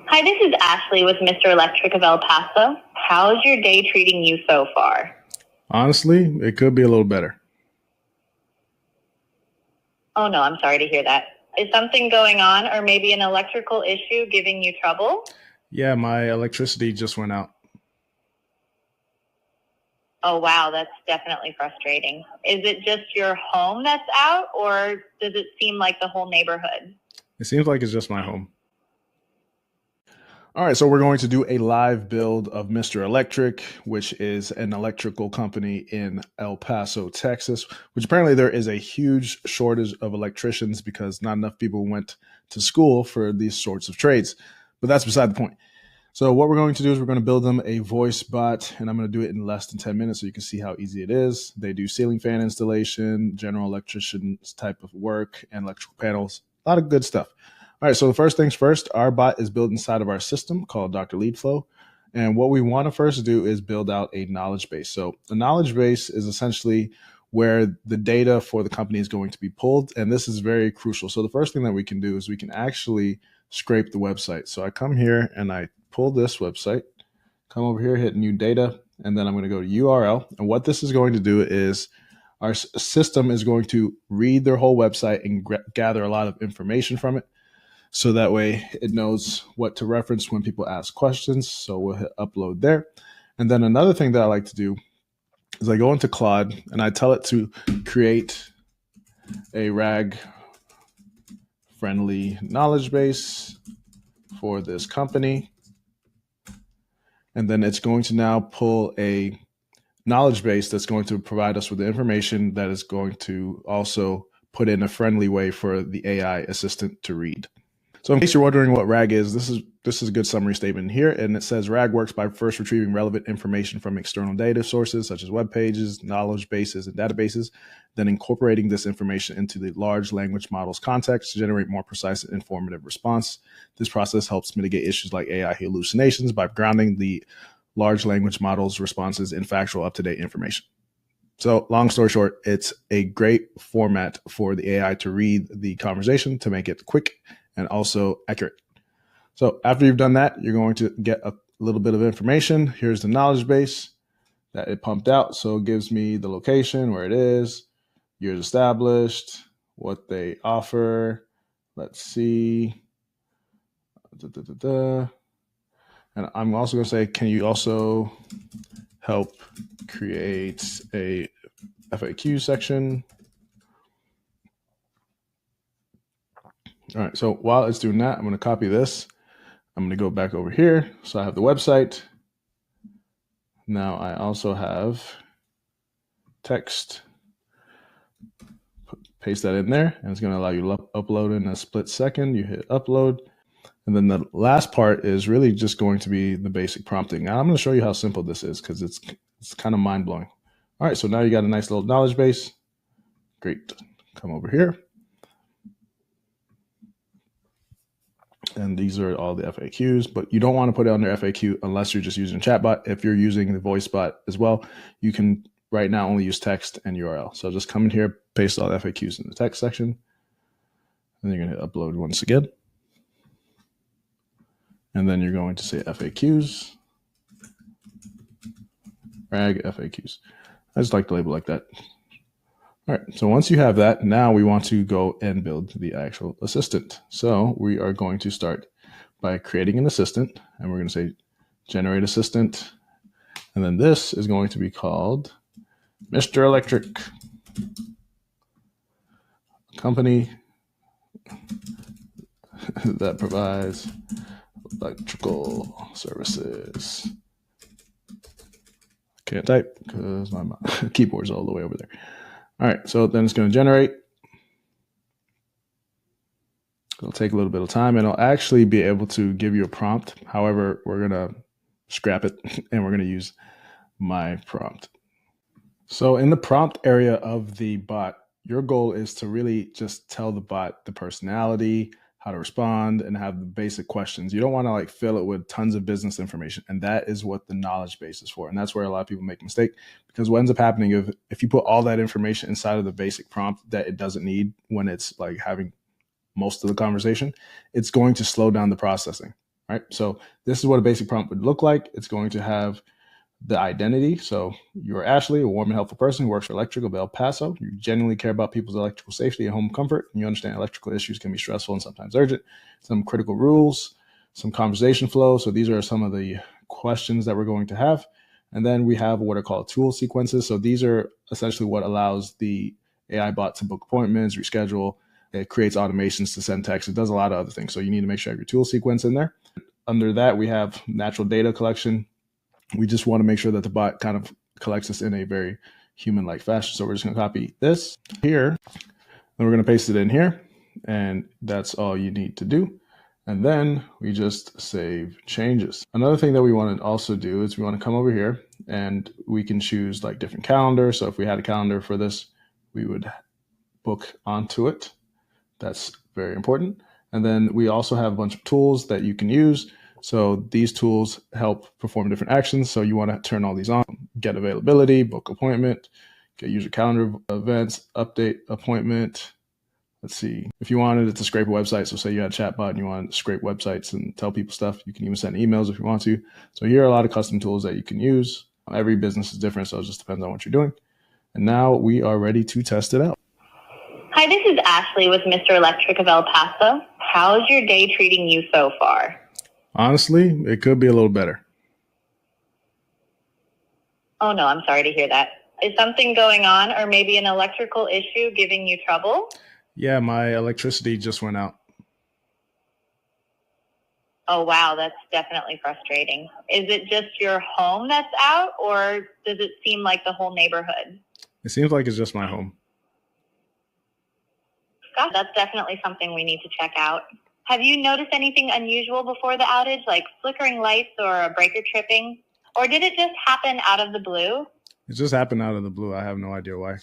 Hi, this is Ashley with Mr. Electric of El Paso. How's your day treating you so far? Honestly, it could be a little better. Oh no, I'm sorry to hear that. Is something going on or maybe an electrical issue giving you trouble? Yeah, my electricity just went out. Oh wow, that's definitely frustrating. Is it just your home that's out or does it seem like the whole neighborhood? It seems like it's just my home. All right, so we're going to do a live build of Mr. Electric, which is an electrical company in El Paso, Texas, which apparently there is a huge shortage of electricians because not enough people went to school for these sorts of trades. But that's beside the point. So what we're going to do is we're going to build them a voice bot, and I'm going to do it in less than 10 minutes so you can see how easy it is. They do ceiling fan installation, general electrician's type of work, and electrical panels. A lot of good stuff. All right, so the first things first, our bot is built inside of our system called Dr. Leadflow. And what we want to first do is build out a knowledge base. So a knowledge base is essentially where the data for the company is going to be pulled. And this is very crucial. So the first thing that we can do is we can actually scrape the website. So I come here and I pull this website, come over here, hit new data, and then I'm going to go to URL. And what this is going to do is our system is going to read their whole website and gather a lot of information from it. So that way it knows what to reference when people ask questions. So we'll hit upload there. And then another thing that I like to do is I go into Claude and I tell it to create a RAG friendly knowledge base for this company. And then it's going to now pull a knowledge base that's going to provide us with the information that is going to also put in a friendly way for the AI assistant to read. So in case you're wondering what RAG is, this is a good summary statement here. And it says RAG works by first retrieving relevant information from external data sources such as web pages, knowledge bases, and databases, then incorporating this information into the large language model's context to generate more precise and informative response. This process helps mitigate issues like AI hallucinations by grounding the large language model's responses in factual, up-to-date information. So long story short, it's a great format for the AI to read the conversation to make it quick and also accurate. So after you've done that, you're going to get a little bit of information. Here's the knowledge base that it pumped out. So it gives me the location, where it is, years established, what they offer. Let's see. And I'm also going to say, can you also help create a FAQ section? All right, so while it's doing that, I'm going to copy this. I'm going to go back over here. So I have the website. Now I also have text. Paste that in there, and it's going to allow you to upload in a split second. You hit upload. And then the last part is really just going to be the basic prompting. Now I'm going to show you how simple this is because it's kind of mind-blowing. All right, so now you got a nice little knowledge base. Great. Come over here. And these are all the FAQs, but you don't want to put it under FAQ unless you're just using chatbot. If you're using the voice bot as well, you can right now only use text and URL. So just come in here, paste all the FAQs in the text section, and then you're going to upload once again. And then you're going to say FAQs, RAG FAQs. I just like to label like that. All right, so once you have that, now we want to go and build the actual assistant. So we are going to start by creating an assistant, and we're going to say generate assistant. And then this is going to be called Mr. Electric, company that provides electrical services. Can't type because my keyboard's all the way over there. All right, so then it's going to generate. It'll take a little bit of time, and it'll actually be able to give you a prompt. However, we're going to scrap it, and we're going to use my prompt. So in the prompt area of the bot, your goal is to really just tell the bot the personality, how to respond, and have the basic questions. You don't want to like fill it with tons of business information. And that is what the knowledge base is for. And that's where a lot of people make a mistake, because what ends up happening if you put all that information inside of the basic prompt that it doesn't need when it's like having most of the conversation, it's going to slow down the processing. right? So this is what a basic prompt would look like. It's going to have the identity. So you're Ashley, a warm and helpful person who works for Electrical of El Paso. You genuinely care about people's electrical safety and home comfort. And you understand electrical issues can be stressful and sometimes urgent. Some critical rules, some conversation flow. So these are some of the questions that we're going to have. And then we have what are called tool sequences. So these are essentially what allows the AI bot to book appointments, reschedule. It creates automations to send text. It does a lot of other things. So you need to make sure you have your tool sequence in there. Under that, we have natural data collection. We just want to make sure that the bot kind of collects this in a very human-like fashion. So we're just going to copy this here, and we're going to paste it in here, and that's all you need to do. And then we just save changes. Another thing that we want to also do is we want to come over here, and we can choose like different calendars. So if we had a calendar for this, we would book onto it. That's very important. And then we also have a bunch of tools that you can use. So these tools help perform different actions. So you want to turn all these on: get availability, book appointment, get user calendar events, update appointment. Let's see. If you wanted it to scrape a website, so say you had a chatbot and you want to scrape websites and tell people stuff, you can even send emails if you want to. So here are a lot of custom tools that you can use. Every business is different, so it just depends on what you're doing. And now we are ready to test it out. Hi, this is Ashley with Mr. Electric of El Paso. How's your day treating you so far? Honestly, it could be a little better. Oh no, I'm sorry to hear that. Is something going on, or maybe an electrical issue giving you trouble? Yeah, my electricity just went out. Oh wow, that's definitely frustrating. Is it just your home that's out, or does it seem like the whole neighborhood? It seems like it's just my home. Gosh, that's definitely something we need to check out. Have you noticed anything unusual before the outage, like flickering lights or a breaker tripping? Or did it just happen out of the blue? It just happened out of the blue. I have no idea why.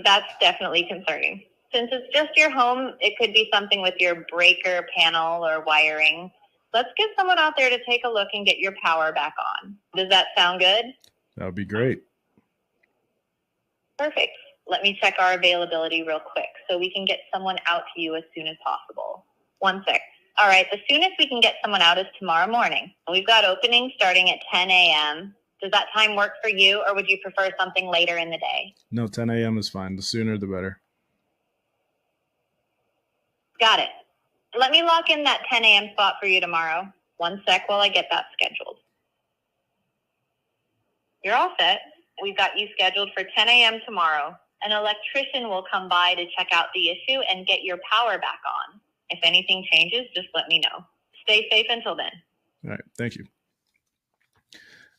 That's definitely concerning. Since it's just your home, it could be something with your breaker panel or wiring. Let's get someone out there to take a look and get your power back on. Does that sound good? That would be great. Perfect. Let me check our availability real quick so we can get someone out to you as soon as possible. 1 sec. All right, the soonest we can get someone out is tomorrow morning. We've got openings starting at 10 a.m. Does that time work for you, or would you prefer something later in the day? No, 10 a.m. is fine. The sooner, the better. Got it. Let me lock in that 10 a.m. spot for you tomorrow. 1 sec while I get that scheduled. You're all set. We've got you scheduled for 10 a.m. tomorrow. An electrician will come by to check out the issue and get your power back on. If anything changes, just let me know. Stay safe until then. All right. Thank you.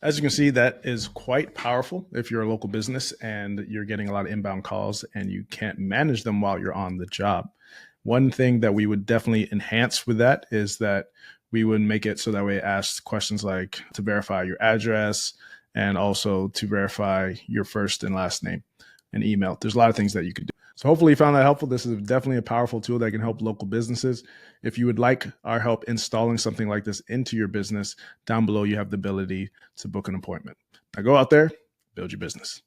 As you can see, that is quite powerful if you're a local business and you're getting a lot of inbound calls and you can't manage them while you're on the job. One thing that we would definitely enhance with that is that we would make it so that way it asks questions like to verify your address and also to verify your first and last name and email. There's a lot of things that you could do. So hopefully you found that helpful. This is definitely a powerful tool that can help local businesses. If you would like our help installing something like this into your business, down below you have the ability to book an appointment. Now go out there, build your business.